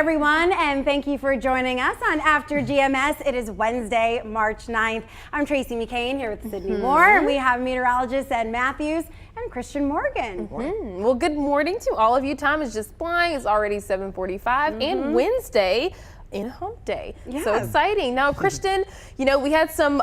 everyone, and thank you for joining us on After GMS. It is Wednesday, March 9th. I'm Tracy McCain here with Sydney Moore, and we have meteorologist Ed Matthews and Christian Morgan. Well, good morning to all of you. Time is just flying. It's already 7:45 and Wednesday in hump day. Yeah. So exciting. Now, Christian, you know, we had some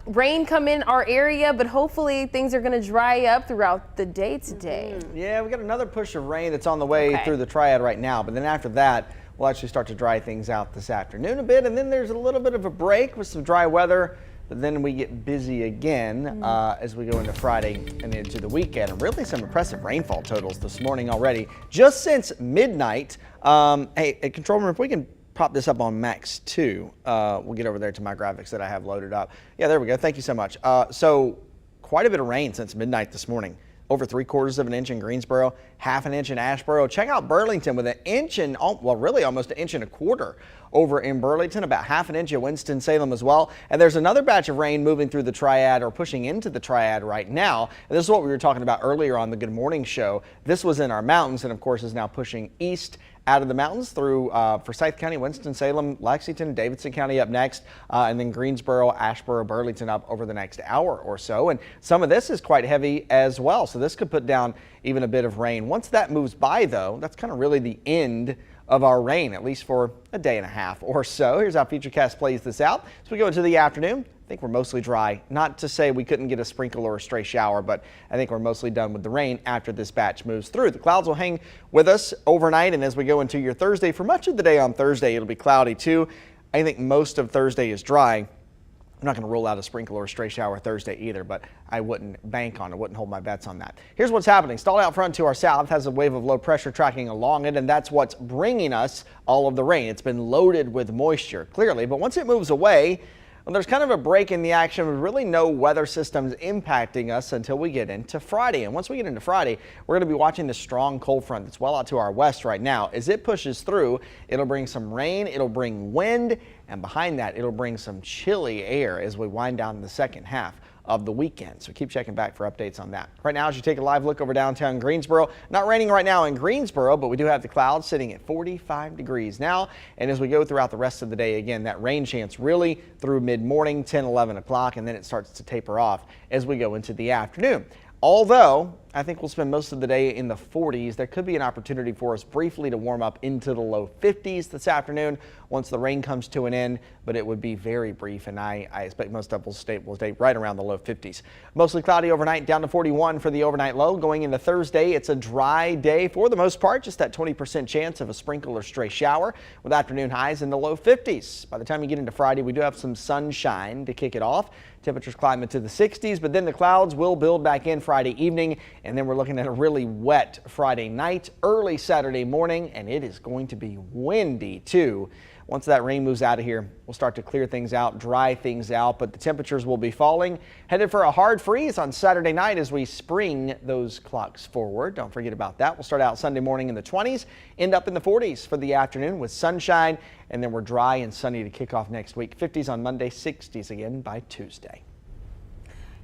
rain come in our area, but hopefully things are going to dry up throughout the day today. Yeah, we got another push of rain that's on the way through the triad right now, but then after that, we'll actually start to dry things out this afternoon a bit, and then there's a little bit of a break with some dry weather, but then we get busy again as we go into Friday and into the weekend. And really some impressive rainfall totals this morning already, just since midnight. Hey, control room, if we can pop this up on max 2. We'll get over there to my graphics that I have loaded up. Yeah, there we go. Thank you so much. So quite a bit of rain since midnight this morning. Over 3/4 of an inch in Greensboro, 1/2 inch in Asheboro. Check out Burlington with 1 inch and, well, really almost 1.25 inches over in Burlington, about 1/2 inch at Winston-Salem as well. And there's another batch of rain moving through the triad or pushing into the triad right now. And this is what we were talking about earlier on the Good Morning Show. This was in our mountains and of course is now pushing east out of the mountains through Forsyth County, Winston-Salem, Lexington, Davidson County up next, and then Greensboro, Asheboro, Burlington up over the next hour or so. And some of this is quite heavy as well, so this could put down even a bit of rain. Once that moves by, though, that's kind of really the end of our rain, at least for a day and a half or so. Here's how Futurecast plays this out. As we go into the afternoon, I think we're mostly dry. Not to say we couldn't get a sprinkle or a stray shower, but I think we're mostly done with the rain after this batch moves through. The clouds will hang with us overnight, and as we go into your Thursday, for much of the day on Thursday, it'll be cloudy too. I think most of Thursday is dry. I'm not going to rule out a sprinkle or a stray shower Thursday either, but I wouldn't bank on it, wouldn't hold my bets on that. Here's what's happening. Stalled out front to our south has a wave of low pressure tracking along it, and that's what's bringing us all of the rain. It's been loaded with moisture, clearly, but once it moves away, well, there's kind of a break in the action with really no weather systems impacting us until we get into Friday. And once we get into Friday, we're going to be watching the strong cold front that's well out to our west right now. As it pushes through, it'll bring some rain, it'll bring wind, and behind that, it'll bring some chilly air as we wind down the second half of the weekend. So keep checking back for updates on that. Right now, as you take a live look over downtown Greensboro, not raining right now in Greensboro, but we do have the clouds sitting at 45 degrees now. And as we go throughout the rest of the day, again, that rain chance really through mid-morning, 10, 11 o'clock, and then it starts to taper off as we go into the afternoon. Although I think we'll spend most of the day in the 40s, there could be an opportunity for us briefly to warm up into the low 50s this afternoon once the rain comes to an end, but it would be very brief, and I expect most of will stay right around the low 50s. Mostly cloudy overnight, down to 41 for the overnight low. Going into Thursday, it's a dry day for the most part, just that 20% chance of a sprinkle or stray shower with afternoon highs in the low 50s. By the time you get into Friday, we do have some sunshine to kick it off. Temperatures climb into the 60s, but then the clouds will build back in Friday evening, and then we're looking at a really wet Friday night, early Saturday morning, and it is going to be windy too. Once that rain moves out of here, we'll start to clear things out, dry things out, but the temperatures will be falling. Headed for a hard freeze on Saturday night as we spring those clocks forward. Don't forget about that. We'll start out Sunday morning in the 20s, end up in the 40s for the afternoon with sunshine, and then we're dry and sunny to kick off next week. 50s on Monday, 60s again by Tuesday.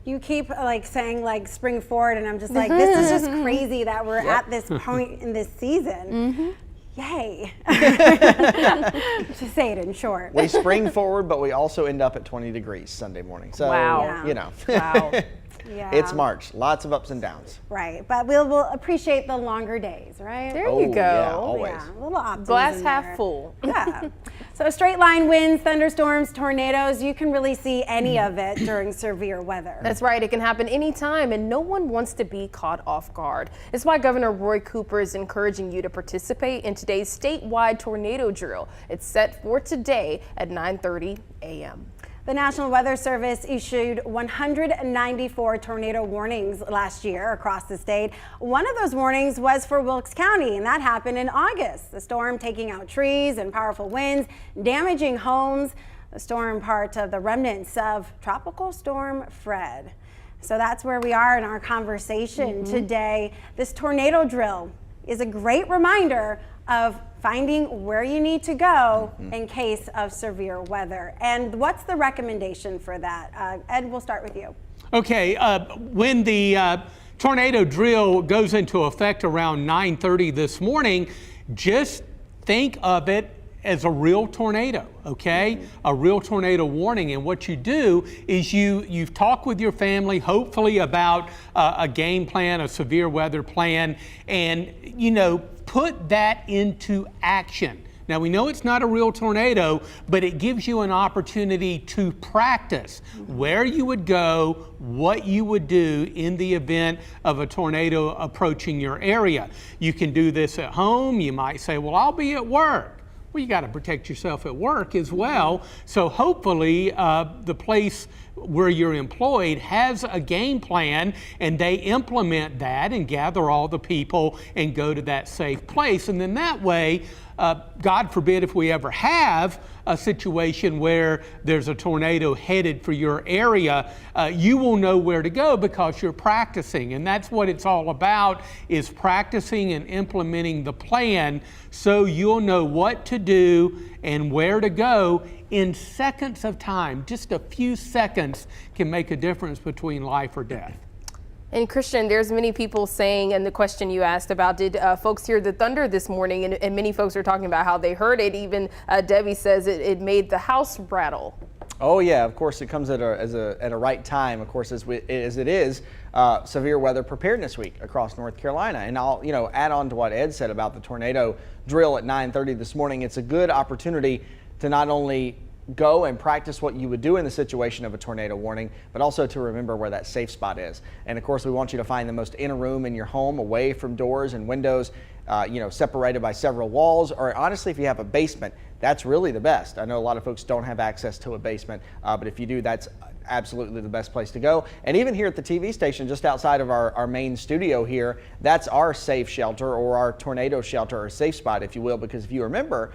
You keep saying spring forward, and I'm just like, this is just crazy that we're at this point in this season. Yay. To say it in short. We spring forward, but we also end up at 20 degrees Sunday morning. So, you know. Wow. Yeah. It's March. Lots of ups and downs. Right. But we'll appreciate the longer days, right? There you go. Yeah, always. Yeah, a little optimism Glass half there. full. Yeah. So straight line winds, thunderstorms, tornadoes, you can really see any of it during severe weather. That's right. It can happen anytime, and no one wants to be caught off guard. It's why Governor Roy Cooper is encouraging you to participate in today's statewide tornado drill. It's set for today at 9:30 a.m. The National Weather Service issued 194 tornado warnings last year across the state. One of those warnings was for Wilkes County, and that happened in August. The storm taking out trees and powerful winds, damaging homes. The storm part of the remnants of Tropical Storm Fred. So that's where we are in our conversation today. This tornado drill is a great reminder of finding where you need to go in case of severe weather. And what's the recommendation for that? Ed, we'll start with you. Okay, when the tornado drill goes into effect around 9:30 this morning, just think of it as a real tornado, okay? A real tornado warning. And what you do is you've talked with your family, hopefully about a game plan, a severe weather plan, and put that into action. Now, we know it's not a real tornado, but it gives you an opportunity to practice where you would go, what you would do in the event of a tornado approaching your area. You can do this at home. You might say, well, I'll be at work. Well, you got to protect yourself at work as well. So hopefully the place where you're employed has a game plan and they implement that and gather all the people and go to that safe place. And then that way, God forbid if we ever have a situation where there's a tornado headed for your area, you will know where to go because you're practicing. And that's what it's all about, is practicing and implementing the plan so you'll know what to do and where to go in seconds of time. Just a few seconds can make a difference between life or death. And Christian, there's many people saying, and the question you asked about, did folks hear the thunder this morning? And many folks are talking about how they heard it. Even Debbie says it made the house rattle. Oh yeah, of course it comes at a right time. Of course, as it is Severe Weather Preparedness Week across North Carolina. And I'll add on to what Ed said about the tornado drill at 9:30 this morning. It's a good opportunity to not only go and practice what you would do in the situation of a tornado warning, but also to remember where that safe spot is. And of course, we want you to find the most inner room in your home, away from doors and windows, separated by several walls, or honestly, if you have a basement, that's really the best. I know a lot of folks don't have access to a basement, but if you do, that's absolutely the best place to go. And even here at the TV station, just outside of our main studio here, that's our safe shelter, or our tornado shelter, or safe spot, if you will, because if you remember,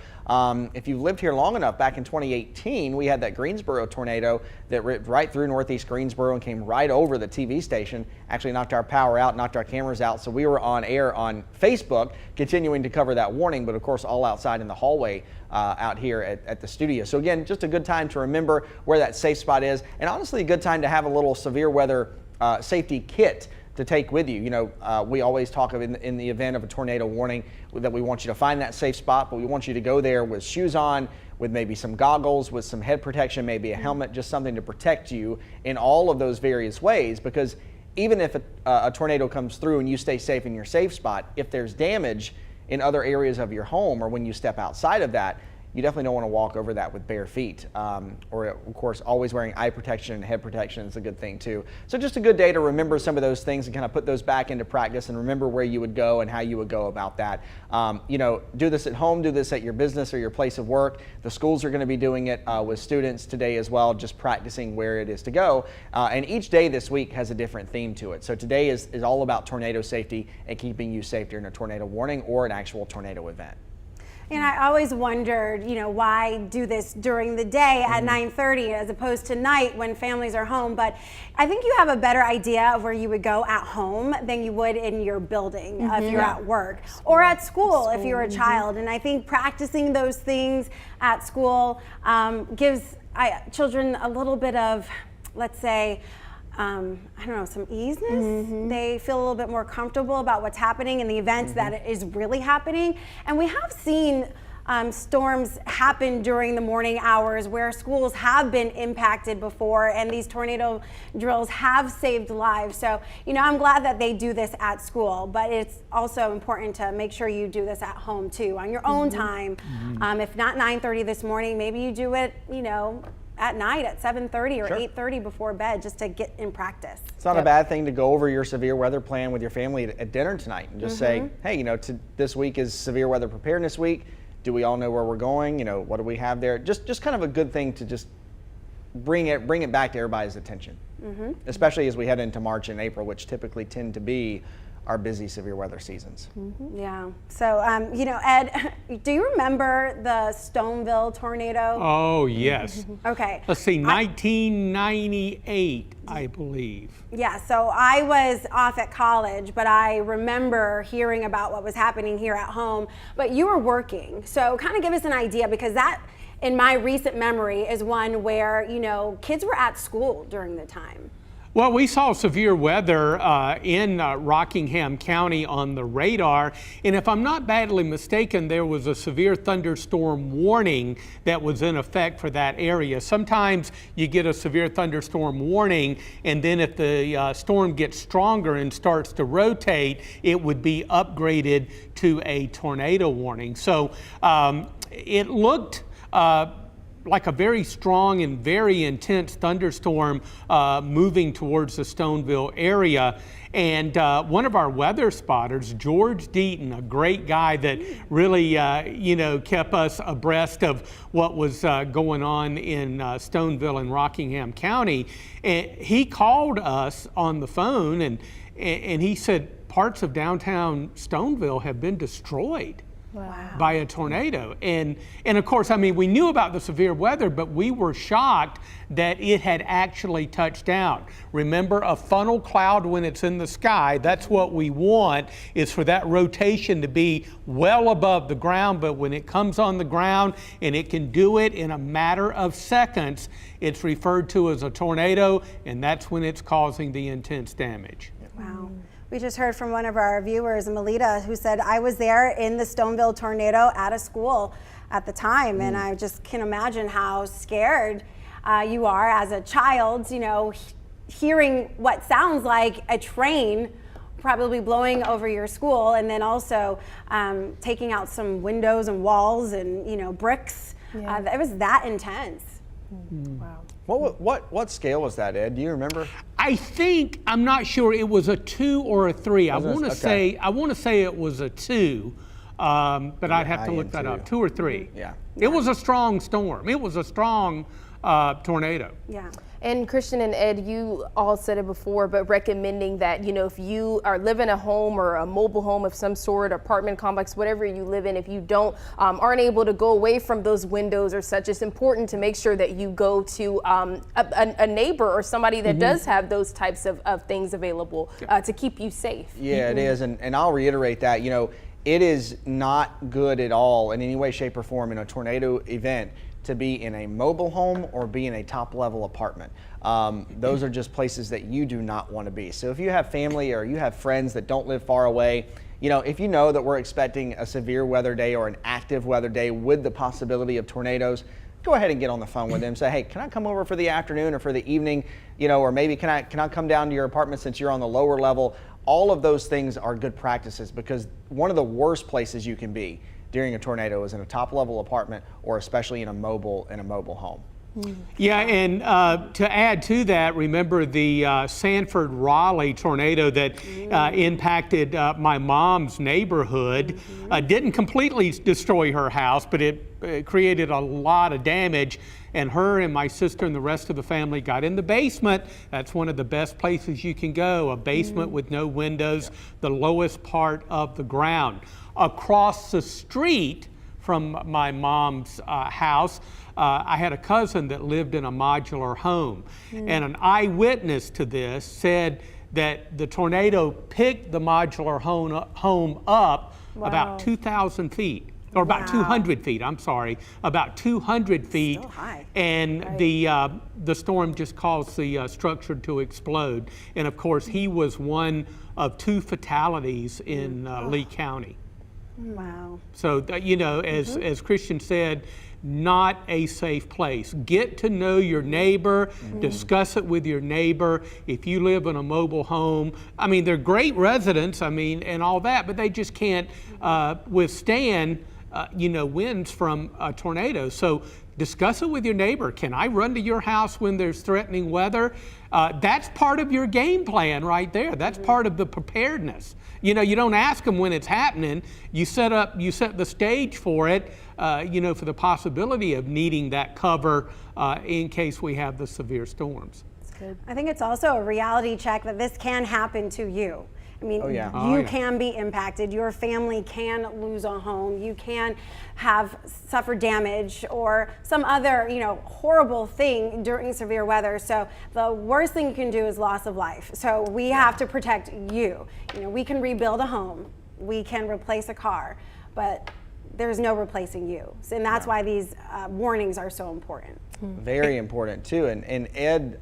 if you've lived here long enough, back in 2018, we had that Greensboro tornado that ripped right through northeast Greensboro and came right over the TV station, actually knocked our power out, knocked our cameras out. So we were on air on Facebook, continuing to cover that warning, but of course all outside in the hallway out here at the studio. So again, just a good time to remember where that safe spot is, and honestly a good time to have a little severe weather safety kit to take with you. We always talk of in the event of a tornado warning that we want you to find that safe spot, but we want you to go there with shoes on, with maybe some goggles, with some head protection, maybe a helmet, just something to protect you in all of those various ways, because even if a tornado comes through and you stay safe in your safe spot, if there's damage in other areas of your home or when you step outside of that, you definitely don't want to walk over that with bare feet. Or of course, always wearing eye protection and head protection is a good thing too. So just a good day to remember some of those things and kind of put those back into practice and remember where you would go and how you would go about that. Do this at home, do this at your business or your place of work. The schools are going to be doing it with students today as well, just practicing where it is to go. And each day this week has a different theme to it. So today is all about tornado safety and keeping you safe during a tornado warning or an actual tornado event. And I always wondered, why do this during the day at 9:30 as opposed to night when families are home. But I think you have a better idea of where you would go at home than you would in your building if you're at work or at school if you're a child. And I think practicing those things at school gives children a little bit of, let's say, some easiness. They feel a little bit more comfortable about what's happening in the events that it is really happening. And we have seen storms happen during the morning hours where schools have been impacted before, and these tornado drills have saved lives. So, I'm glad that they do this at school, but it's also important to make sure you do this at home too, on your own time. If not 9:30 this morning, maybe you do it, at night at 7:30 or 8:30 before bed, just to get in practice. It's not a bad thing to go over your severe weather plan with your family at dinner tonight and just say, hey, this week is Severe Weather Preparedness Week. Do we all know where we're going? What do we have there? Just kind of a good thing to just bring it back to everybody's attention, especially as we head into March and April, which typically tend to be our busy severe weather seasons. Yeah. So, Ed, do you remember the Stoneville tornado? Oh, yes. Okay. Let's see, 1998, I believe. Yeah, so I was off at college, but I remember hearing about what was happening here at home. But you were working, so kind of give us an idea, because that, in my recent memory, is one where, kids were at school during the time. Well, we saw severe weather in Rockingham County on the radar, and if I'm not badly mistaken, there was a severe thunderstorm warning that was in effect for that area. Sometimes you get a severe thunderstorm warning, and then if the storm gets stronger and starts to rotate, it would be upgraded to a tornado warning. So it looked like a very strong and very intense thunderstorm moving towards the Stoneville area. And one of our weather spotters, George Deaton, a great guy that really, kept us abreast of what was going on in Stoneville and Rockingham County. And he called us on the phone and he said parts of downtown Stoneville have been destroyed. Wow. By a tornado. And of course, I mean, we knew about the severe weather, but we were shocked that it had actually touched down. Remember, a funnel cloud when it's in the sky, that's what we want, is for that rotation to be well above the ground, but when it comes on the ground and it can do it in a matter of seconds, it's referred to as a tornado, and that's when it's causing the intense damage. Wow. We just heard from one of our viewers, Melita, who said, I was there in the Stoneville tornado at a school at the time, and I just can imagine how scared you are as a child, hearing what sounds like a train probably blowing over your school, and then also taking out some windows and walls and, bricks. Yeah. It was that intense. Wow. What scale was that, Ed? Do you remember? I'm not sure, it was a 2 or a 3. I want to say it was a 2, but I'd have to look that up. 2 or 3. Yeah. It was a strong storm. It was a strong tornado. Yeah. And Christian and Ed, you all said it before, but recommending that, if you are living a home or a mobile home of some sort, apartment complex, whatever you live in, if you aren't able to go away from those windows or such, it's important to make sure that you go to a neighbor or somebody that does have those types of things available to keep you safe. Yeah, it is. And I'll reiterate that, it is not good at all in any way, shape, or form in a tornado event to be in a mobile home or be in a top-level apartment. Those are just places that you do not want to be. So if you have family or you have friends that don't live far away, if you know that we're expecting a severe weather day or an active weather day with the possibility of tornadoes, go ahead and get on the phone with them. Say, hey, can I come over for the afternoon or for the evening? Or maybe can I come down to your apartment since you're on the lower level? All of those things are good practices, because one of the worst places you can be during a tornado is in a top-level apartment, or especially in a mobile home. Yeah, and to add to that, remember the Sanford-Raleigh tornado that impacted my mom's neighborhood. Didn't completely destroy her house, but it created a lot of damage. And her and my sister and the rest of the family got in the basement. That's one of the best places you can go, a basement with no windows, the lowest part of the ground. Across the street from my mom's house, I had a cousin that lived in a modular home. And an eyewitness to this said that the tornado picked the modular home up about 2,000 feet. Or about 200 feet, I'm sorry, about 200 feet. Still high. And the storm just caused the structure to explode. And of course, he was one of 2 fatalities in Lee County. Wow. So, as Christian said, not a safe place. Get to know your neighbor, discuss it with your neighbor. If you live in a mobile home, they're great residents, and all that, but they just can't withstand winds from a tornado. So discuss it with your neighbor. Can I run to your house when there's threatening weather? That's part of your game plan right there. That's part of the preparedness. You don't ask them when it's happening. You set the stage for it, for the possibility of needing that cover in case we have the severe storms. That's good. I think it's also a reality check that this can happen to you. You can be impacted. Your family can lose a home. You can suffer damage or some other, horrible thing during severe weather. So the worst thing you can do is loss of life. So we have to protect you. We can rebuild a home. We can replace a car, but there's no replacing you. And that's why these warnings are so important. Very important too. And Ed,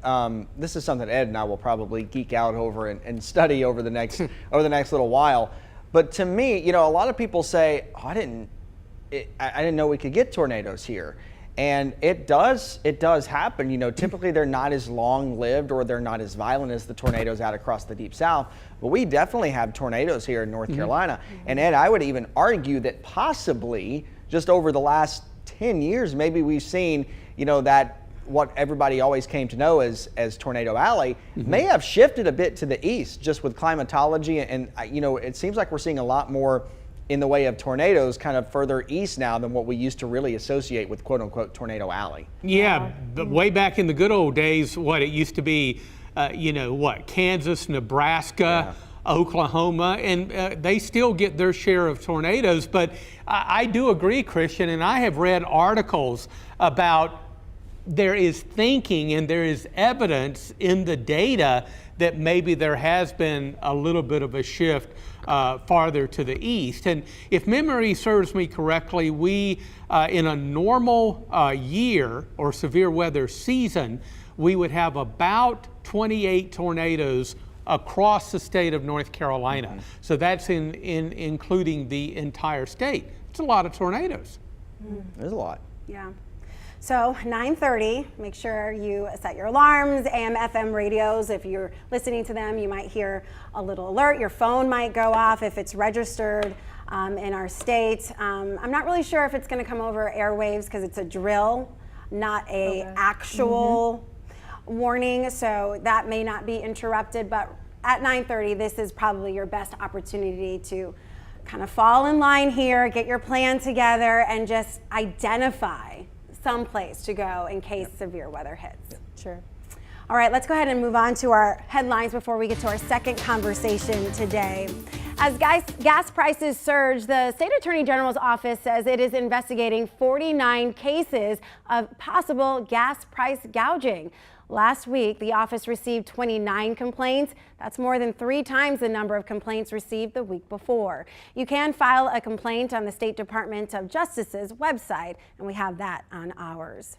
this is something Ed and I will probably geek out over and study over the next little while. But to me, you know, a lot of people say, oh, I didn't know we could get tornadoes here. And it does happen. You know, typically they're not as long-lived or they're not as violent as the tornadoes out across the Deep South. But we definitely have tornadoes here in North Carolina. And Ed, I would even argue that possibly just over the last 10 years, maybe we've seen, you know, that what everybody always came to know as Tornado Alley may have shifted a bit to the east just with climatology. And, you know, it seems like we're seeing a lot more in the way of tornadoes kind of further east now than what we used to really associate with quote unquote Tornado Alley. Yeah, but way back in the good old days, what it used to be, you know, what, Kansas, Nebraska, Oklahoma, and they still get their share of tornadoes. But I do agree, Christian, and I have read articles about there is thinking and there is evidence in the data that maybe there has been a little bit of a shift farther to the east. And if memory serves me correctly, we, in a normal year or severe weather season, we would have about 28 tornadoes across the state of North Carolina. So that's including the entire state. It's a lot of tornadoes. There's a lot. Yeah. So 9:30, make sure you set your alarms, AM, FM radios. If you're listening to them, you might hear a little alert. Your phone might go off if it's registered in our state. I'm not really sure if it's going to come over airwaves because it's a drill, not a actual warning. So that may not be interrupted. But at 9:30, this is probably your best opportunity to kind of fall in line here, get your plan together, and just identify some place to go in case severe weather hits. Sure. All right, let's go ahead and move on to our headlines before we get to our second conversation today. As gas prices surge, the state attorney general's office says it is investigating 49 cases of possible gas price gouging. Last week, the office received 29 complaints. That's more than 3 times the number of complaints received the week before. You can file a complaint on the State Department of Justice's website, and we have that on ours.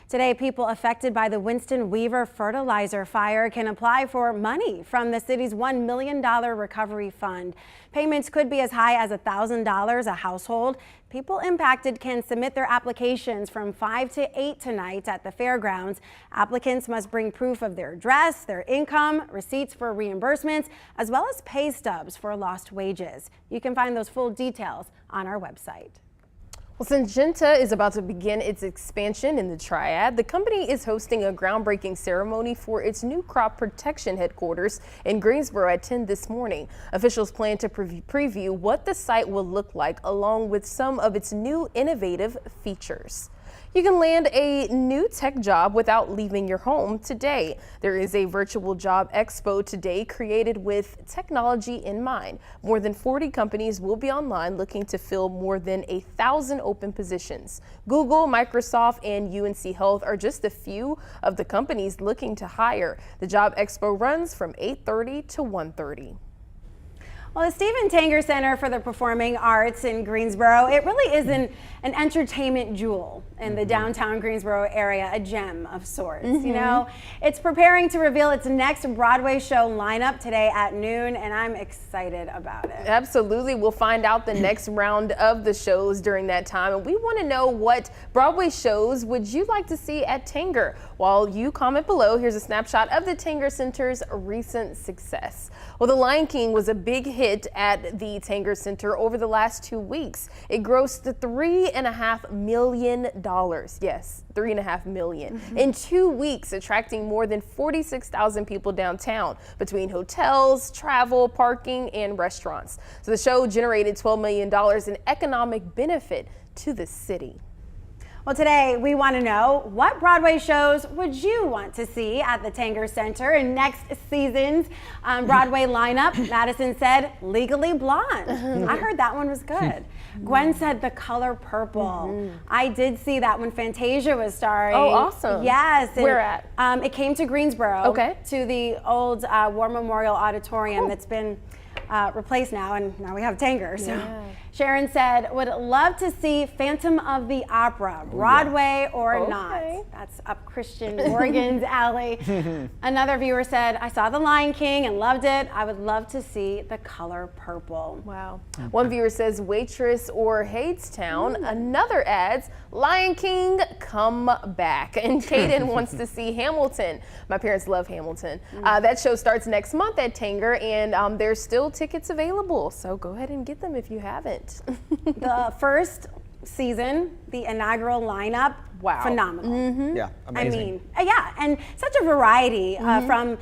Today, people affected by the Winston Weaver fertilizer fire can apply for money from the city's $1 million recovery fund. Payments could be as high as $1,000 a household. People impacted can submit their applications from 5 to 8 tonight at the fairgrounds. Applicants must bring proof of their address, their income, receipts for reimbursements, as well as pay stubs for lost wages. You can find those full details on our website. Well, Syngenta is about to begin its expansion in the Triad. The company is hosting a groundbreaking ceremony for its new crop protection headquarters in Greensboro at 10 this morning. Officials plan to preview what the site will look like along with some of its new innovative features. You can land a new tech job without leaving your home today. There is a virtual job expo today created with technology in mind. More than 40 companies will be online looking to fill more than 1,000 open positions. Google, Microsoft, and UNC Health are just a few of the companies looking to hire. The job expo runs from 8:30 to 1:30. Well, the Stephen Tanger Center for the Performing Arts in Greensboro, it really is an entertainment jewel in the downtown Greensboro area, a gem of sorts. You know, it's preparing to reveal its next Broadway show lineup today at noon, and I'm excited about it. Absolutely. We'll find out the next round of the shows during that time. And we want to know, what Broadway shows would you like to see at Tanger? While you comment below, here's a snapshot of the Tanger Center's recent success. Well, The Lion King was a big hit at the Tanger Center over the last 2 weeks. It grossed $3.5 million. Yes, $3.5 million in 2 weeks, attracting more than 46,000 people downtown between hotels, travel, parking, and restaurants. So the show generated $12 million in economic benefit to the city. Well, today we want to know, what Broadway shows would you want to see at the Tanger Center in next season's Broadway lineup? Madison said Legally Blonde. I heard that one was good. Gwen said The Color Purple. I did see that when Fantasia was starring. Oh, awesome. Yes. And, where at? It came to Greensboro. Okay. To the old War Memorial Auditorium that's been replaced now, and now we have Tanger. So Sharon said, would love to see Phantom of the Opera, Broadway or not. That's up Christian Morgan's alley. Another viewer said, I saw The Lion King and loved it. I would love to see The Color Purple. Wow. One viewer says Waitress or Hadestown. Another adds Lion King, come back. And Kaden wants to see Hamilton. My parents love Hamilton. That show starts next month at Tanger, and there's still tickets available. So go ahead and get them if you haven't. The first season, the inaugural lineup, phenomenal. Yeah, amazing. I mean, yeah, and such a variety from,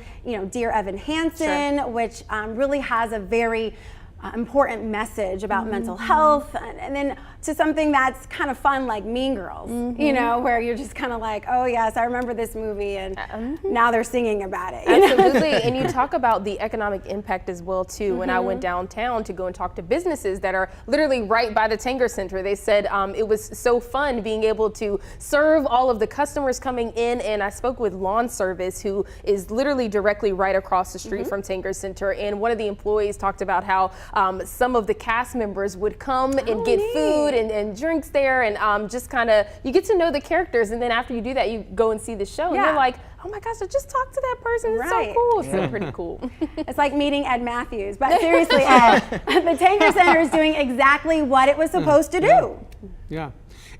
Dear Evan Hansen, which really has a very important message about mental health, and then to something that's kind of fun like Mean Girls, where you're just kind of like, oh yes, I remember this movie, and now they're singing about it. Absolutely, and you talk about the economic impact as well too. When I went downtown to go and talk to businesses that are literally right by the Tanger Center, they said it was so fun being able to serve all of the customers coming in, and I spoke with Lawn Service, who is literally directly right across the street from Tanger Center, and one of the employees talked about how some of the cast members would come and get food and drinks there, and just kind of, you get to know the characters, and then after you do that, you go and see the show, and you're like, oh my gosh, I just talked to that person. It's so cool. It's so pretty cool. It's like meeting Ed Matthews, but seriously, Ed, the Tanger Center is doing exactly what it was supposed to do. Yeah.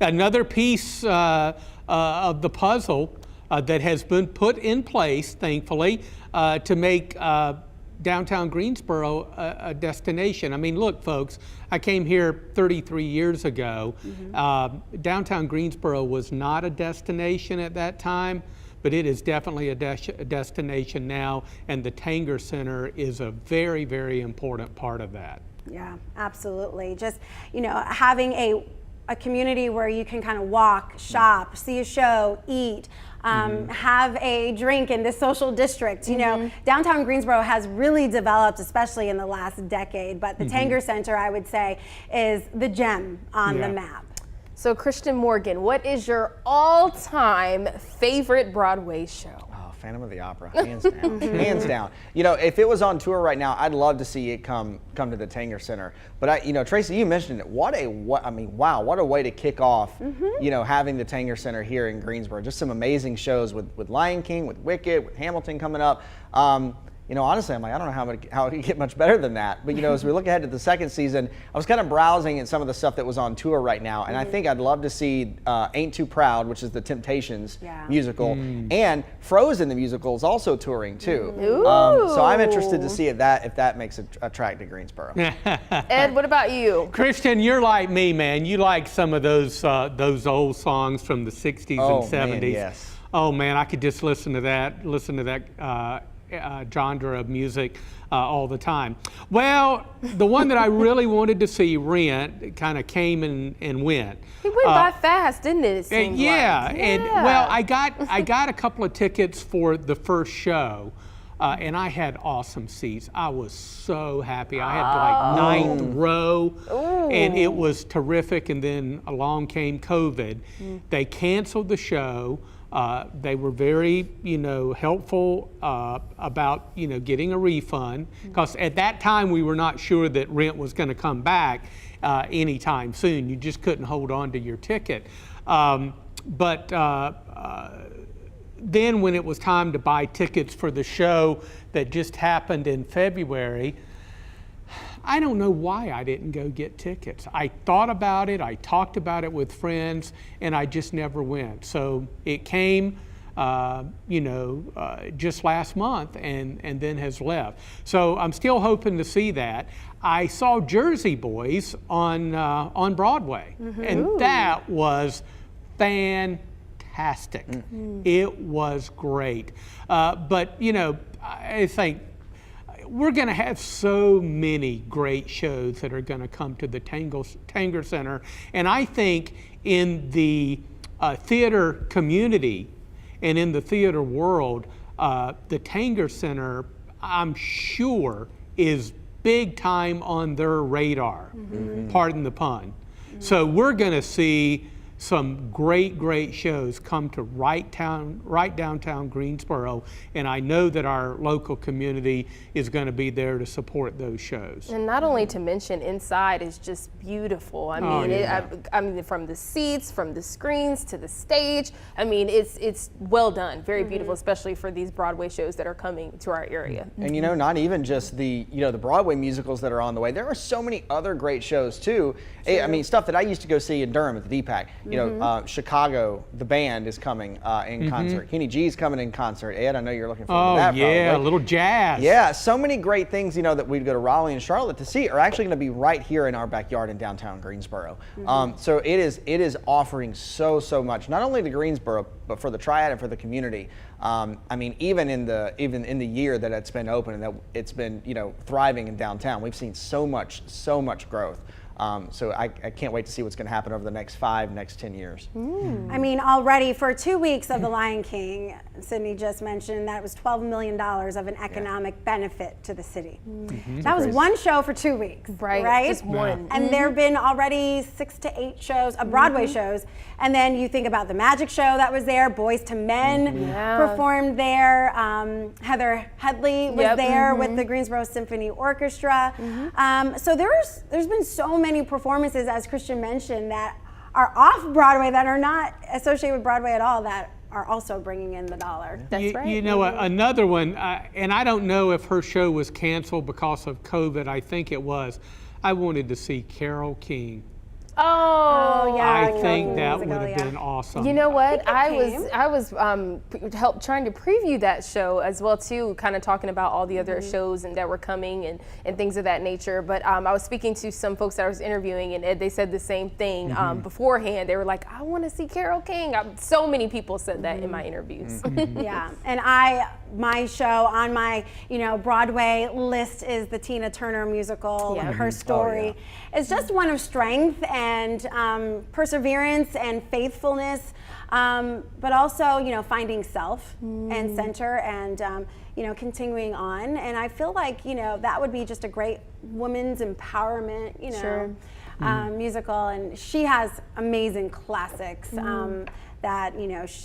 Another piece of the puzzle that has been put in place, thankfully, to make downtown Greensboro a destination. I mean, look, folks, I came here 33 years ago. Downtown Greensboro was not a destination at that time, but it is definitely a destination now, and the Tanger Center is a very, very important part of that. Yeah, absolutely. Just, having a community where you can kind of walk, shop, see a show, eat, have a drink in this social district. Downtown Greensboro has really developed, especially in the last decade, but the Tanger Center, I would say, is the gem on the map. So Christian Morgan, what is your all-time favorite Broadway show? Phantom of the Opera, hands down, hands down. If it was on tour right now, I'd love to see it come to the Tanger Center. But Tracy, you mentioned it. Wow, what a way to kick off. Having the Tanger Center here in Greensboro. Just some amazing shows with Lion King, with Wicked, with Hamilton coming up. Honestly, I'm like, I don't know how it could get much better than that. But, as we look ahead to the second season, I was kind of browsing at some of the stuff that was on tour right now. And I think I'd love to see Ain't Too Proud, which is the Temptations musical. And Frozen, the musical, is also touring, too. So I'm interested to see if that makes a track to Greensboro. Ed, what about you? Christian, you're like me, man. You like some of those old songs from the 60s and 70s. Man, yes. Oh, man, I could just listen to that genre of music all the time. Well, the one that I really wanted to see, Rent, kind of came and went. It went by fast, didn't it? Well, I got a couple of tickets for the first show, and I had awesome seats. I was so happy. I had like 9th row, and it was terrific. And then along came COVID. They canceled the show. They were very, helpful about, getting a refund, because at that time we were not sure that Rent was going to come back anytime soon. You just couldn't hold on to your ticket. But then when it was time to buy tickets for the show that just happened in February, I don't know why I didn't go get tickets. I thought about it, I talked about it with friends, and I just never went. So it came, just last month and then has left. So I'm still hoping to see that. I saw Jersey Boys on Broadway, and that was fantastic. It was great. But, I think we're going to have so many great shows that are going to come to the Tanger Center. And I think in the theater community and in the theater world, the Tanger Center, I'm sure, is big time on their radar, pardon the pun. So we're going to see some great shows come to right downtown Greensboro, and I know that our local community is going to be there to support those shows. And not only to mention, inside is just beautiful. I mean, I mean, from the seats, from the screens to the stage. I mean, it's well done, very beautiful, especially for these Broadway shows that are coming to our area. And not even just the the Broadway musicals that are on the way. There are so many other great shows too. I mean, stuff that I used to go see in Durham at the DPAC. Chicago, the band is coming in concert. Kenny G's coming in concert. Ed, I know you're looking forward to that. Yeah, probably. a little jazz. Yeah, so many great things, that we'd go to Raleigh and Charlotte to see are actually going to be right here in our backyard in downtown Greensboro. So it is offering so much, not only to Greensboro, but for the Triad and for the community. I mean, even in the year that it's been open and that it's been thriving in downtown, we've seen so much growth. So I can't wait to see what's going to happen over the next 10 years. I mean, already for 2 weeks of The Lion King, Sydney just mentioned that it was $12 million of an economic benefit to the city. That was one show for 2 weeks, right? Just one. And there have been already 6 to 8 shows, Broadway shows. And then you think about the Magic Show that was there, Boys to Men performed there, Heather Headley was there with the Greensboro Symphony Orchestra. So there's been so many performances, as Christian mentioned, that are off Broadway, that are not associated with Broadway at all, that are also bringing in the dollar. That's right. Another one, and I don't know if her show was canceled because of COVID. I think it was. I wanted to see Carole King. Oh yeah, I think that would have been awesome. You know what? I was trying to preview that show as well too, kind of talking about all the other shows and that were coming and things of that nature. But I was speaking to some folks that I was interviewing, and they said the same thing beforehand. They were like, "I want to see Carole King." So many people said that in my interviews. Yeah, and my show on my Broadway list is the Tina Turner musical. Her story is just one of strength and perseverance and faithfulness, but also finding self and center and continuing on. And I feel like that would be just a great women's empowerment musical. And she has amazing classics that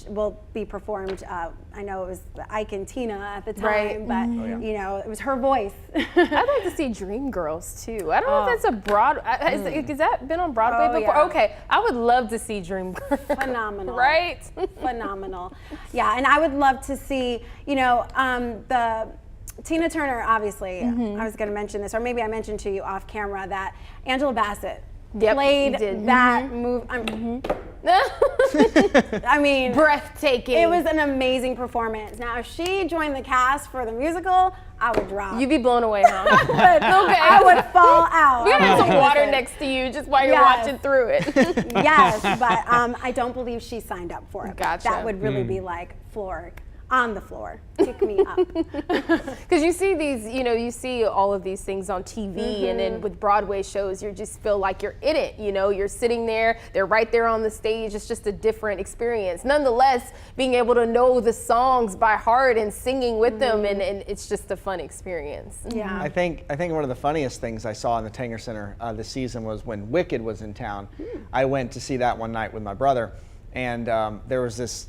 will be performed. I know it was Ike and Tina at the time, but it was her voice. I'd like to see Dreamgirls too. I don't know if that's a has that been on Broadway before? Yeah. Okay, I would love to see Dreamgirls. Phenomenal. Right? Phenomenal. Yeah, and I would love to see the Tina Turner. Obviously, I was going to mention this, or maybe I mentioned to you off camera that Angela Bassett played that move. I mean, breathtaking. It was an amazing performance. Now, if she joined the cast for the musical, I would drop. You'd be blown away, huh? I would fall out. We're gonna have some water next to you just while you're watching through it. Yes, but I don't believe she signed up for it. Gotcha. That would really be like on the floor, pick me up. Because you see these, you see all of these things on TV, and then with Broadway shows, you just feel like you're in it. You're sitting there, they're right there on the stage. It's just a different experience. Nonetheless, being able to know the songs by heart and singing with them, and it's just a fun experience. Yeah. I think one of the funniest things I saw in the Tanger Center this season was when Wicked was in town. I went to see that one night with my brother, and there was this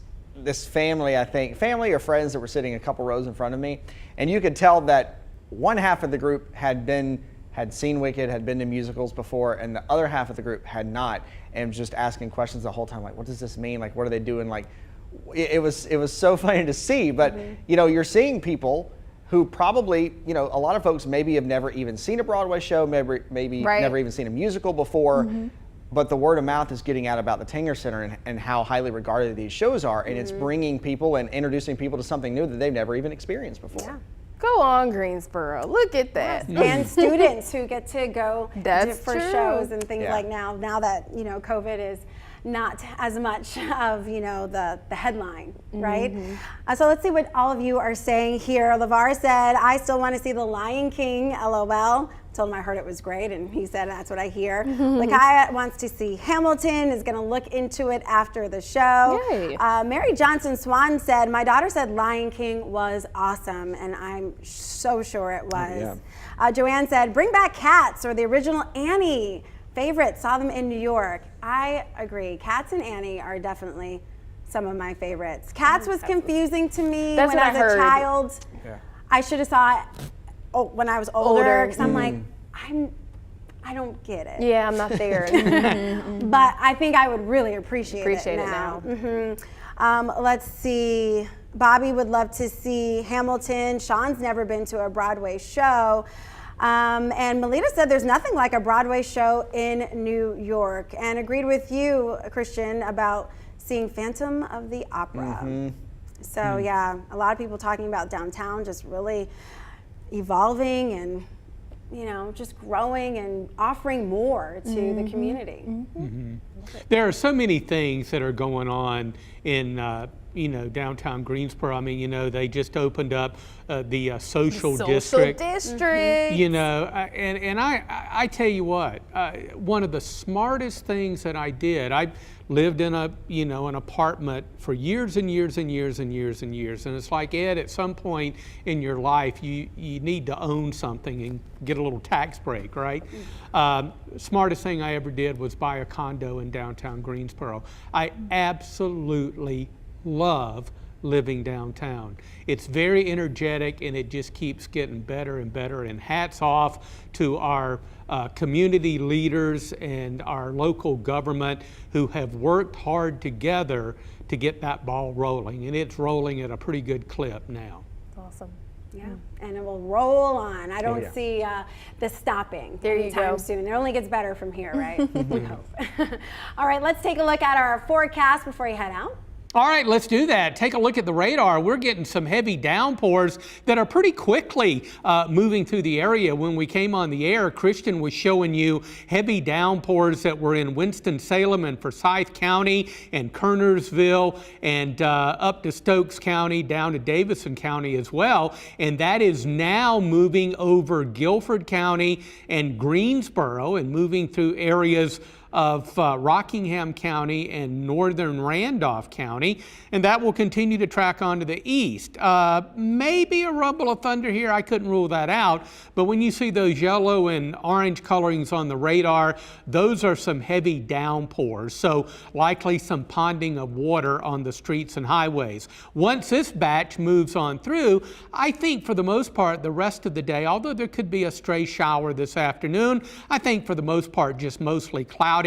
family, family or friends that were sitting a couple rows in front of me, and you could tell that one half of the group had seen Wicked, had been to musicals before, and the other half of the group had not, and just asking questions the whole time, like, what does this mean? Like, what are they doing? Like, it was so funny to see, but you're seeing people who probably, a lot of folks maybe have never even seen a Broadway show, maybe never even seen a musical before. But the word of mouth is getting out about the Tanger Center and how highly regarded these shows are, and it's bringing people and introducing people to something new that they've never even experienced before. Yeah. Go on, Greensboro. Look at that. And students who get to go for true. shows and things like now that COVID is not as much of the headline, right? So let's see what all of you are saying here. LeVar said, I still want to see The Lion King, LOL. Told him I heard it was great, and he said that's what I hear. Lakaya wants to see Hamilton, is going to look into it after the show. Yay. Mary Johnson Swan said, my daughter said Lion King was awesome, and I'm so sure it was. Joanne said, bring back Cats or the original Annie. favorites, saw them in New York. I agree. Cats and Annie are definitely some of my favorites. Cats was confusing to me when I was a child. Yeah. I should have saw it when I was older because I'm like, I don't get it. Yeah, I'm not there. But I think I would really appreciate it now. Let's see. Bobby would love to see Hamilton. Sean's never been to a Broadway show. And Melita said there's nothing like a Broadway show in New York, and agreed with you, Christian, about seeing Phantom of the Opera. So yeah, a lot of people talking about downtown just really evolving and, you know, just growing and offering more to the community. There are so many things that are going on in you know, downtown Greensboro. I mean, you know, they just opened up the social district. You know, and I tell you what, one of the smartest things that I did, I lived in a, you know, an apartment for years and years and years and years and years. And it's like, Ed, at some point in your life, you need to own something and get a little tax break, right? Smartest thing I ever did was buy a condo in downtown Greensboro. I absolutely love living downtown. It's very energetic and it just keeps getting better and better, and hats off to our community leaders and our local government who have worked hard together to get that ball rolling, and it's rolling at a pretty good clip now. Awesome. Yeah, and it will roll on. I don't see this stopping anytime soon. It only gets better from here, right? We hope. All right, let's take a look at our forecast before you head out. All right, let's do that. Take a look at the radar. We're getting some heavy downpours that are pretty quickly moving through the area. When we came on the air, Christian was showing you heavy downpours that were in Winston-Salem and Forsyth County and Kernersville and up to Stokes County, down to Davison County as well. And that is now moving over Guilford County and Greensboro and moving through areas of Rockingham County and northern Randolph County, and that will continue to track on to the east. Maybe a rumble of thunder here, I couldn't rule that out, but when you see those yellow and orange colorings on the radar, those are some heavy downpours, so likely some ponding of water on the streets and highways. Once this batch moves on through, I think for the most part the rest of the day, although there could be a stray shower this afternoon, I think for the most part just mostly cloudy.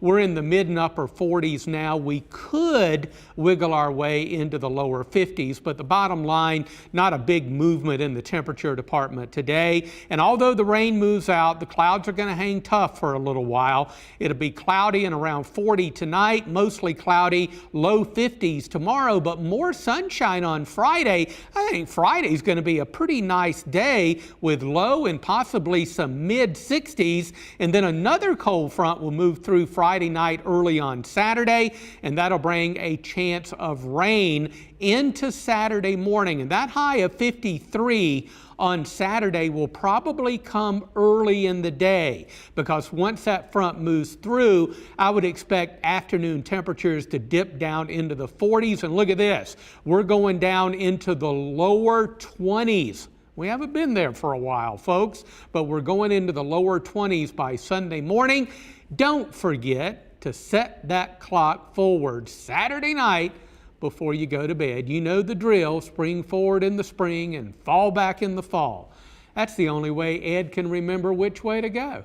We're in the mid and upper 40s now. We could wiggle our way into the lower 50s, but the bottom line, not a big movement in the temperature department today. And although the rain moves out, the clouds are going to hang tough for a little while. It'll be cloudy and around 40 tonight, mostly cloudy, low 50s tomorrow, but more sunshine on Friday. I think Friday's going to be a pretty nice day with low and possibly some mid 60s, and then another cold front will move through Friday night early on Saturday, and that'll bring a chance of rain into Saturday morning. And that high of 53 on Saturday will probably come early in the day, because once that front moves through, I would expect afternoon temperatures to dip down into the 40s. And look at this, we're going down into the lower 20s. We haven't been there for a while, folks, but we're going into the lower 20s by Sunday morning. Don't forget to set that clock forward Saturday night before you go to bed. You know the drill, spring forward in the spring and fall back in the fall. That's the only way Ed can remember which way to go.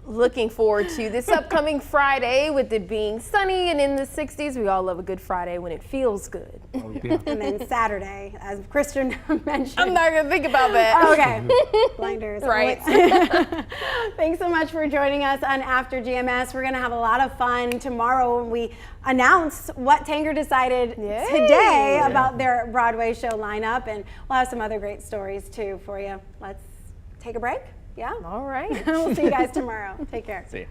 Looking forward to this upcoming Friday with it being sunny and in the 60s. We all love a good Friday when it feels good. Oh, yeah. And then Saturday, as Christian mentioned. I'm not going to think about that. Okay. Blinders. Right. Thanks so much for joining us on After GMS. We're going to have a lot of fun tomorrow when we announce what Tanger decided today about their Broadway show lineup. And we'll have some other great stories too for you. Let's take a break. Yeah? All right. We'll see you guys tomorrow. Take care. See you.